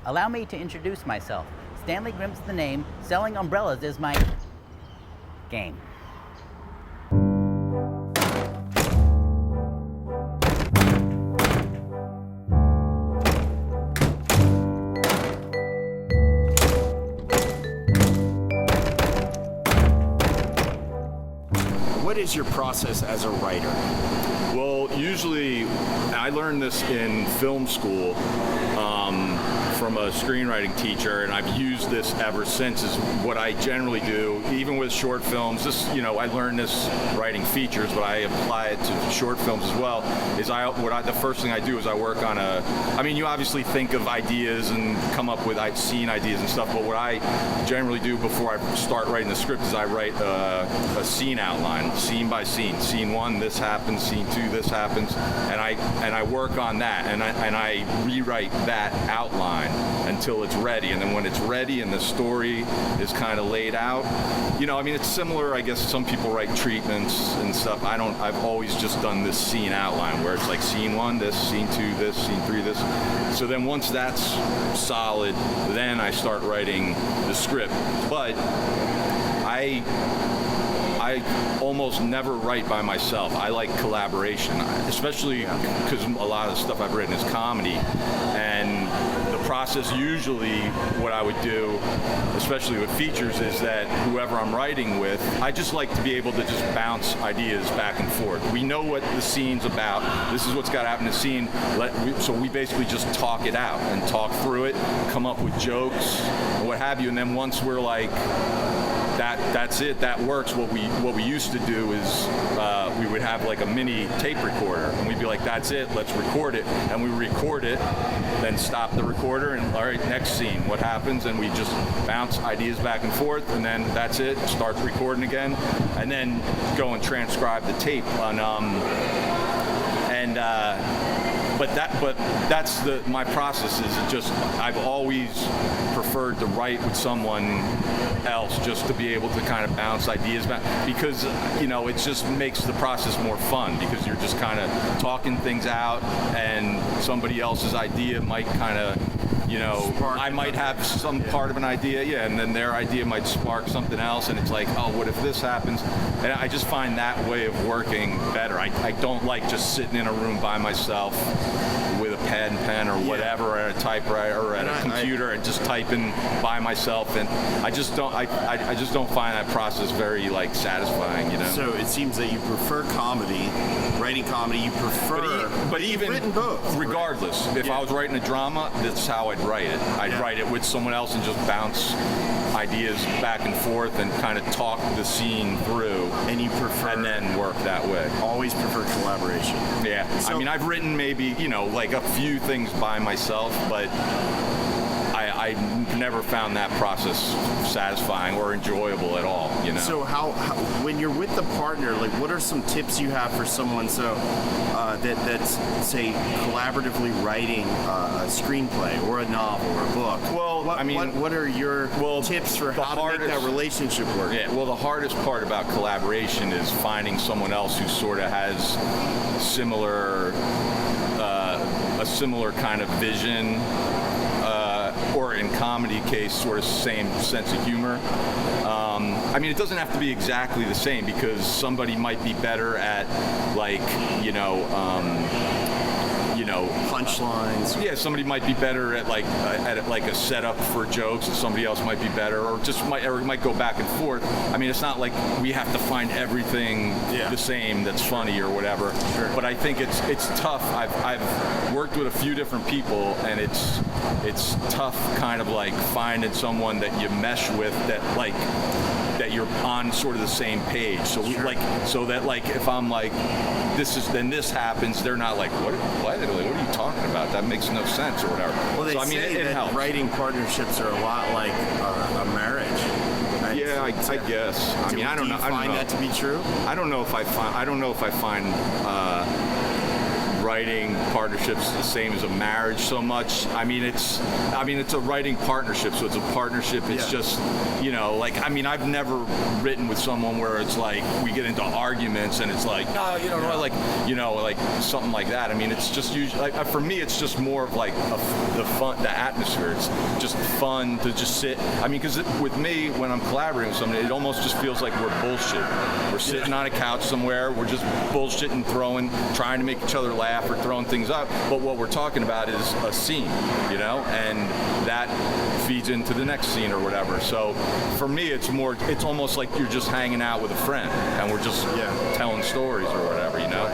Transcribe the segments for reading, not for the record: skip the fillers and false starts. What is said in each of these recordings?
Allow me to introduce myself. Stanley Grimm's the name. Selling umbrellas is my game. What is your process as a writer? Well, usually, I learned this in film school from a screenwriting teacher, and I've used this ever since. Is what I generally do, even with short films. This, I learned this writing features, but I apply it to short films as well. The first thing I do is I work on you obviously think of ideas and come up with scene ideas and stuff, but what I generally do before I start writing the script is I write a scene outline, scene by scene. Scene 1, this happens. Scene 2, this happens, and I work on that, and I rewrite that outline until it's ready. And then when it's ready and the story is kind of laid out, it's similar. I guess some people write treatments and stuff. I've always just done this scene outline where it's like scene 1, this, scene 2, this, scene 3, this. So then once that's solid, then I start writing the script. But I almost never write by myself. I like collaboration, especially because a lot of the stuff I've written is comedy. And the process usually, what I would do, especially with features, is that whoever I'm writing with, I just like to be able to just bounce ideas back and forth. We know what the scene's about. This is what's got to happen in the scene. So we basically just talk it out and talk through it, come up with jokes, and what have you. And then once we're like, that's it, that works. What we used to do is we would have like a mini tape recorder, and we'd be like, that's it, let's record it. And we record it, then stop the recorder, and all right, next scene, what happens? And we just bounce ideas back and forth, and then that's it, start recording again, and then go and transcribe the tape on But that's my process. Is just I've always preferred to write with someone else, just to be able to kind of bounce ideas back, because it just makes the process more fun, because you're just kind of talking things out, and somebody else's idea might kind of I might have some part of an idea, and then their idea might spark something else, and it's like, oh, what if this happens? And I just find that way of working better. I don't like just sitting in a room by myself with a pen or whatever, or a typewriter or at a computer and just typing by myself, and I just don't find that process very satisfying, So it seems that you prefer comedy, writing comedy. You prefer, but even written both. Regardless, if I was writing a drama, that's how I'd write it. I'd write it with someone else and just bounce ideas back and forth and kind of talk the scene through. And you prefer, and then work that way. Always prefer collaboration. Yeah. So, I've written maybe a few things by myself, but I never found that process satisfying or enjoyable at all. So how when you're with the partner, what are some tips you have for someone that's say collaboratively writing a screenplay or a novel or a book? Well, what are your tips for how to make that relationship work? Yeah. Well, the hardest part about collaboration is finding someone else who sort of has a similar kind of vision. Or in comedy case, sort of same sense of humor. It doesn't have to be exactly the same, because somebody might be better at punchlines. Yeah, somebody might be better at a setup for jokes, and somebody else might be better, or it might go back and forth. It's not like we have to find everything the same that's funny or whatever. Sure. But I think it's tough. I've worked with a few different people, and it's tough, kind of finding someone that you mesh with that you're on sort of the same page. So so that if I'm this happens, they're not like, what are you talking about? That makes no sense or whatever. Well, they say it that helps. Writing partnerships are a lot like a marriage. Right? Yeah, I guess. I don't know. Do you find that to be true? I don't know if I find writing partnerships the same as a marriage so much. I mean, it's a writing partnership, so it's a partnership. It's just, you know, like, I mean, I've never written with someone where it's like we get into arguments and it's like, no, you know, like, you know, like something like that. I mean, it's just usually, like, for me, it's just more of like the fun, the atmosphere. It's just fun to just sit. I mean, because with me, when I'm collaborating with somebody, it almost just feels like we're bullshit. We're sitting on a couch somewhere, we're just bullshitting, trying to make each other laugh or throwing things up. But what we're talking about is a scene, you know, and that feeds into the next scene or whatever. So for me, it's almost like you're just hanging out with a friend and we're just telling stories or whatever, you know.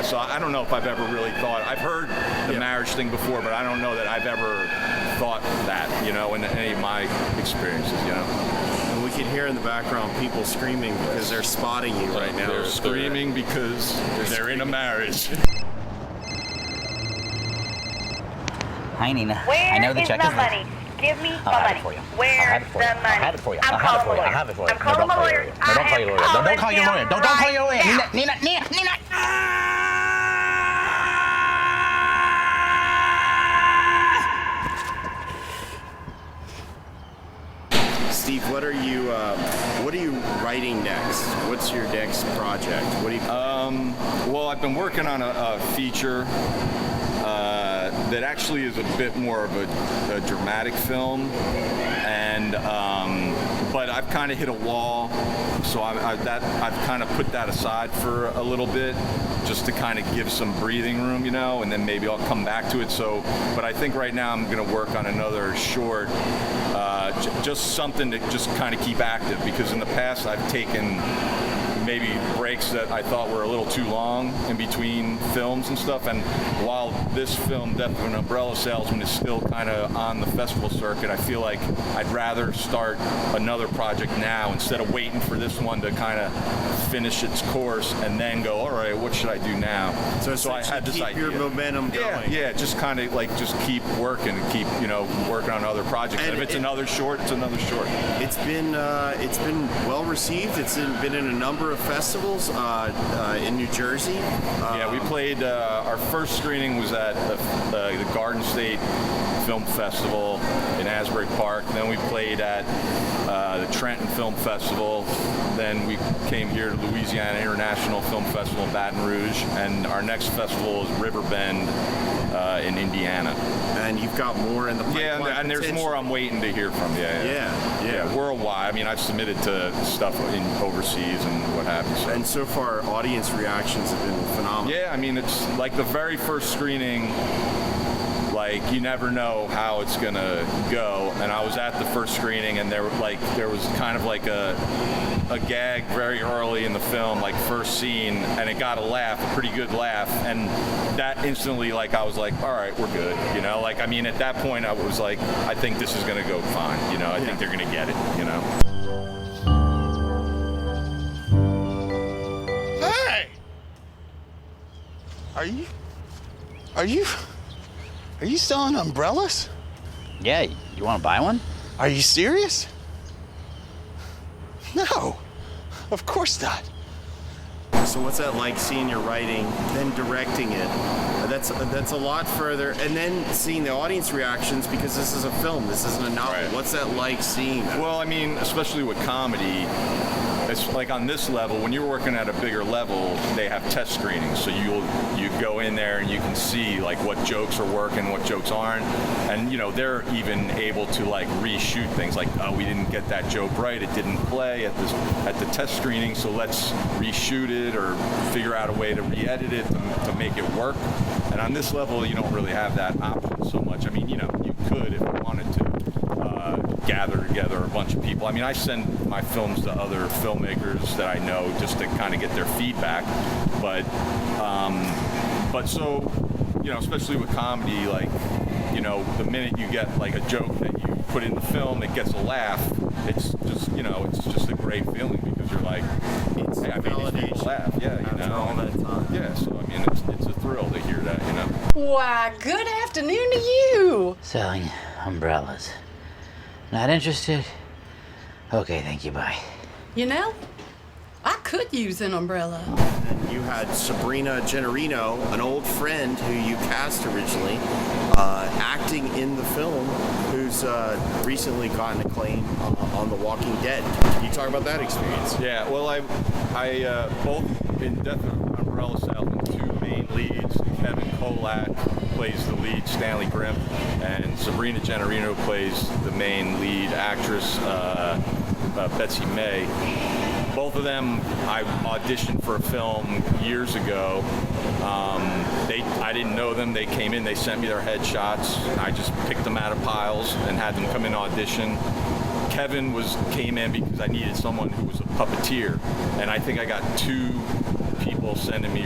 So I don't know if I've ever really thought. I've heard the marriage thing before, but I don't know that I've ever thought that, you know, in any of my experiences, you know. And we can hear in the background people screaming because they're spotting you right now. They're screaming because they're in a marriage. Hi, Nina. Where I know the is check the is money? Give me the I'll have money. it for you. Where's the money? I'll have it for you. I'm I'll have it for you. calling I'll have it for you. I'm calling my lawyer. No, don't call your lawyer. Don't call your lawyer. Don't call your lawyer. Nina. Steve, what are you writing next? What's your next project? What do you? Well, I've been working on a feature that actually is a bit more of a dramatic film, and but I've kind of hit a wall, so I've kind of put that aside for a little bit, just to kind of give some breathing room, you know, and then maybe I'll come back to it. So, but I think right now I'm going to work on another short, just something to just kind of keep active, because in the past I've taken maybe breaks that I thought were a little too long in between films and stuff. And while this film, Death of an Umbrella Salesman, is still kind of on the festival circuit, I feel like I'd rather start another project now instead of waiting for this one to kind of finish its course and then go, all right, what should I do now? So I had this keep idea. your momentum going. Yeah, just kind of like just keep working and keep, you know, working on other projects. And if it's another short, it's another short. It's been well received. It's been in a number of festivals in New Jersey. Yeah, we played. Our first screening was at the Garden State Film Festival in Asbury Park. Then we played at the Trenton Film Festival. Then we came here to Louisiana International Film Festival in Baton Rouge, and our next festival is Riverbend in Indiana. And you've got more in the pipeline. Yeah, and there's more I'm waiting to hear from. Yeah, worldwide. I mean, I've submitted to stuff in overseas and what have you. So. And so far, audience reactions have been phenomenal. Yeah, I mean, it's like the very first screening. Like, you never know how it's gonna go. And I was at the first screening, and there was kind of like a gag very early in the film, like first scene, and it got a laugh, a pretty good laugh, and that instantly, like, I was like, all right, we're good, you know. Like, I mean, at that point, I was like, I think this is gonna go fine, you know. I think they're gonna get it, you know. Hey, are you selling umbrellas? Yeah, you want to buy one? Are you serious? No, of course not. So what's that like, seeing your writing, then directing it? That's a lot further, and then seeing the audience reactions, because this is a film, this isn't a novel. Right. What's that like, seeing that? Well, I mean, especially with comedy, it's like on this level, when you're working at a bigger level, they have test screenings. So you go in there and you can see like what jokes are working, what jokes aren't. And you know, they're even able to like reshoot things like, oh, we didn't get that joke right, it didn't play at the test screening, so let's reshoot it or figure out a way to re-edit it to make it work. And on this level, you don't really have that option so much. I mean, you know, you could if you wanted to gather together a bunch of people. I mean, I send my films to other filmmakers that I know just to kind of get their feedback. But so, you know, especially with comedy, like, you know, the minute you get like a joke that you put in the film that gets a laugh, it's just, you know, it's just a great feeling, because you're like, hey, I made these people laugh, yeah, you know. All that time. Yeah, so I mean, it's a thrill to hear that, you know. Why, good afternoon to you. Selling umbrellas. Not interested? Okay, thank you, bye. You know, I could use an umbrella. You had Sabrina Gennarino, an old friend who you cast originally, acting in the film, who's recently gotten acclaim on The Walking Dead. Can you talk about that experience? Yeah, well, I both in Death of Umbrella Salesman, two main leads. Kevin Kolak plays the lead, Stanley Grimp, and Sabrina Gennarino plays the main lead actress, Betsy May. Both of them, I auditioned for a film years ago. I didn't know them. They came in, they sent me their headshots. I just picked them out of piles and had them come in audition. Kevin came in because I needed someone who was a puppeteer, and I think I got 2 people sending me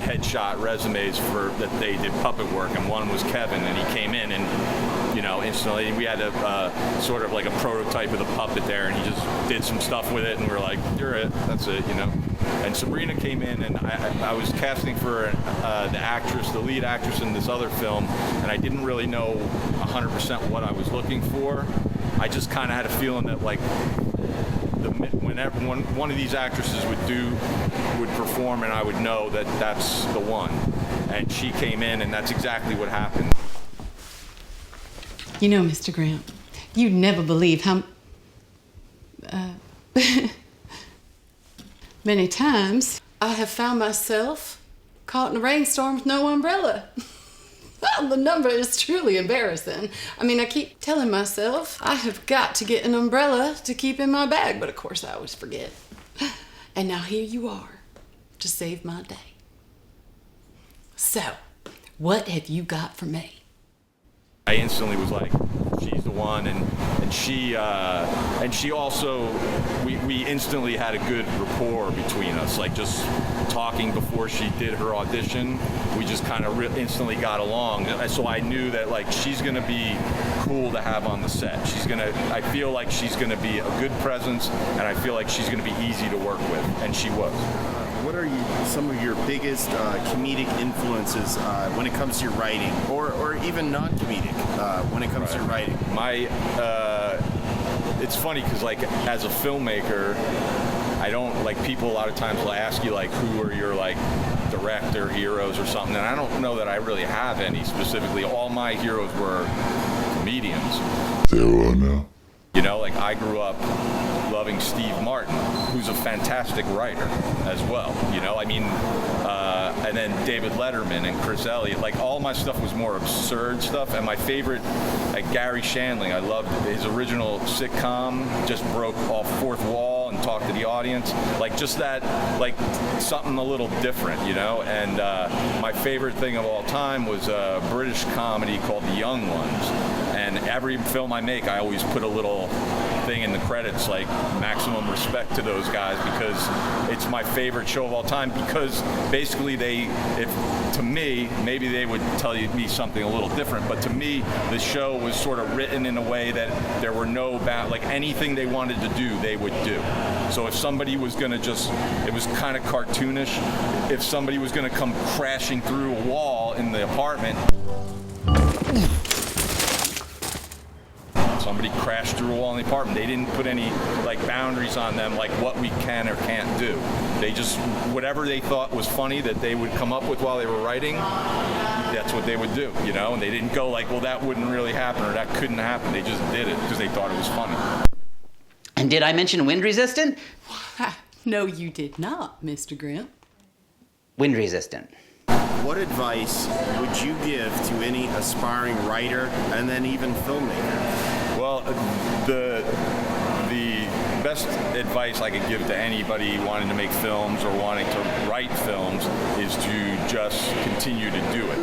headshot resumes for that they did puppet work, and one was Kevin, and he came in and, you know, instantly we had a sort of like a prototype of the puppet there, and he just did some stuff with it, and we were like, you're it, that's it, you know. And Sabrina came in, and I was casting for the lead actress in this other film, and I didn't really know 100% what I was looking for. I just kind of had a feeling that, like, whenever one of these actresses would perform, and I would know that that's the one. And she came in, and that's exactly what happened. You know, Mr. Grant, you'd never believe how many times I have found myself caught in a rainstorm with no umbrella. Well, the number is truly embarrassing. I mean, I keep telling myself I have got to get an umbrella to keep in my bag, but of course I always forget. And now here you are to save my day. So, what have you got for me? I instantly was like, she's the one, and she also, we instantly had a good rapport between us, like just talking before she did her audition, we just kind of instantly got along, so I knew that, like, she's gonna be cool to have on the set. I feel like she's gonna be a good presence, and I feel like she's gonna be easy to work with, and she was. What are some of your biggest comedic influences when it comes to your writing, or even non-comedic when it comes to your writing? It's funny because, like, as a filmmaker, I don't, like, people a lot of times will ask you, like, who are your, like, director heroes or something, and I don't know that I really have any specifically. All my heroes were comedians. Zero now. You know, like, I grew up loving Steve Martin, who's a fantastic writer as well, you know, I mean, and then David Letterman and Chris Elliott, like, all my stuff was more absurd stuff, and my favorite, like, Gary Shandling, I loved his original sitcom, just broke off fourth wall and talked to the audience, like, just that, like, something a little different, you know, and my favorite thing of all time was a British comedy called The Young Ones, and every film I make, I always put a little thing in the credits, like, maximum respect to those guys, because it's my favorite show of all time, because basically to me, maybe they would tell me something a little different, but to me, the show was sort of written in a way that there were no like, anything they wanted to do, they would do. So if somebody was gonna it was kind of cartoonish, if somebody was gonna come crashing through a wall in the apartment, somebody crashed through a wall in the apartment. They didn't put any, like, boundaries on them, like what we can or can't do. They just, whatever they thought was funny that they would come up with while they were writing, that's what they would do, you know? And they didn't go like, well, that wouldn't really happen or that couldn't happen. They just did it because they thought it was funny. And did I mention wind resistant? No, you did not, Mr. Grant. Wind resistant. What advice would you give to any aspiring writer and then even filmmaker? Well, the best advice I could give to anybody wanting to make films or wanting to write films is to just continue to do it.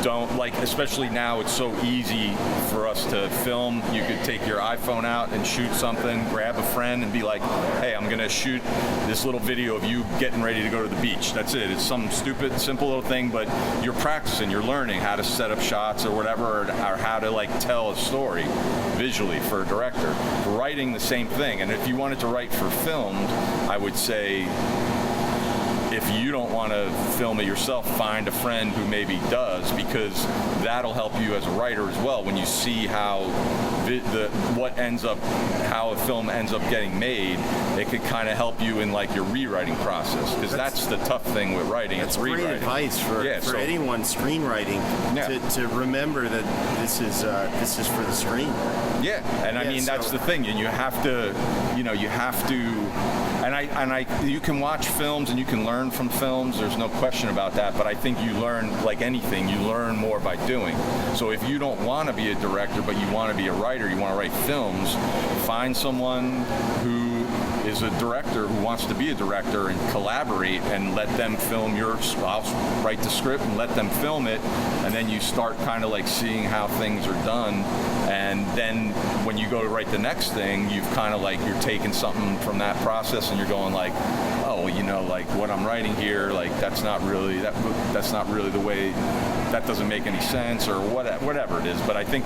Don't, like, especially now, it's so easy for us to film. You could take your iPhone out and shoot something, grab a friend and be like, hey, I'm gonna shoot this little video of you getting ready to go to the beach. That's it. It's some stupid, simple little thing, but you're practicing, you're learning how to set up shots or whatever, or how to, like, tell a story visually for a director. For writing, the same thing. And if you wanted to write for filmed, I would say, if you don't want to film it yourself, find a friend who maybe does, because that'll help you as a writer as well. When you see how how a film ends up getting made, it could kind of help you in like your rewriting process, because that's the tough thing with writing. That's it's rewriting. great advice for anyone screenwriting to remember that this is for the screen. Yeah, and I mean that's the thing, and you have to, you can watch films and you can learn from films. There's no question about that. But I think you learn, like anything, you learn more by doing. So if you don't want to be a director, but you want to be a writer, you want to write films, find someone who is a director who wants to be a director and collaborate and let them film I'll write the script and let them film it, and then you start kind of like seeing how things are done, and then when you go to write the next thing, you've kind of like, you're taking something from that process and you're going like, oh, like what I'm writing here, like that's not really the way, that doesn't make any sense, or whatever it is. But I think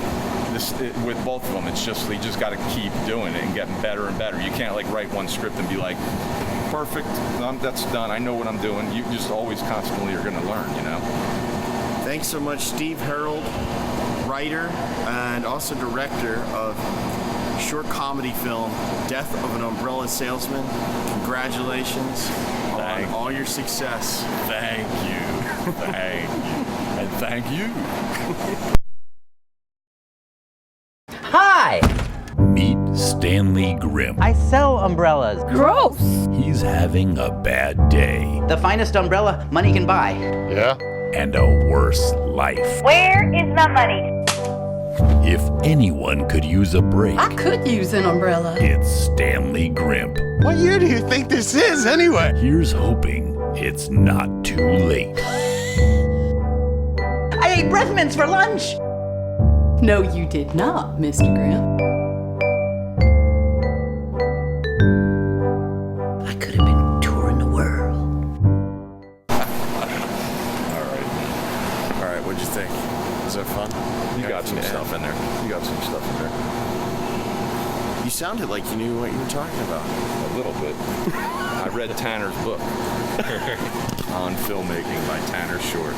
with both of them, it's just, you just got to keep doing it and getting better and better. You can't like write one script and be like, perfect, that's done, I know what I'm doing. You just always constantly are going to learn, Thanks so much, Steve Herold, writer and also director of short comedy film Death of an Umbrella Salesman. Congratulations on all your success. Thank you. And thank you. Hi! Meet Stanley Grimm. I sell umbrellas. Gross! He's having a bad day The finest umbrella money can buy. Yeah? and a worse life. Where is my money? If anyone could use a break, I could use an umbrella. it's Stanley Grimm. What year do you think this is, anyway? Here's hoping it's not too late. I ate breath mints for lunch. No, you did not, Mr. Grimm. I could have been touring the world. All right, what'd you think? Was that fun? You got some stuff in there. You sounded like you knew what you were talking about. A little bit. I read Tanner's book on filmmaking by Tanner Short.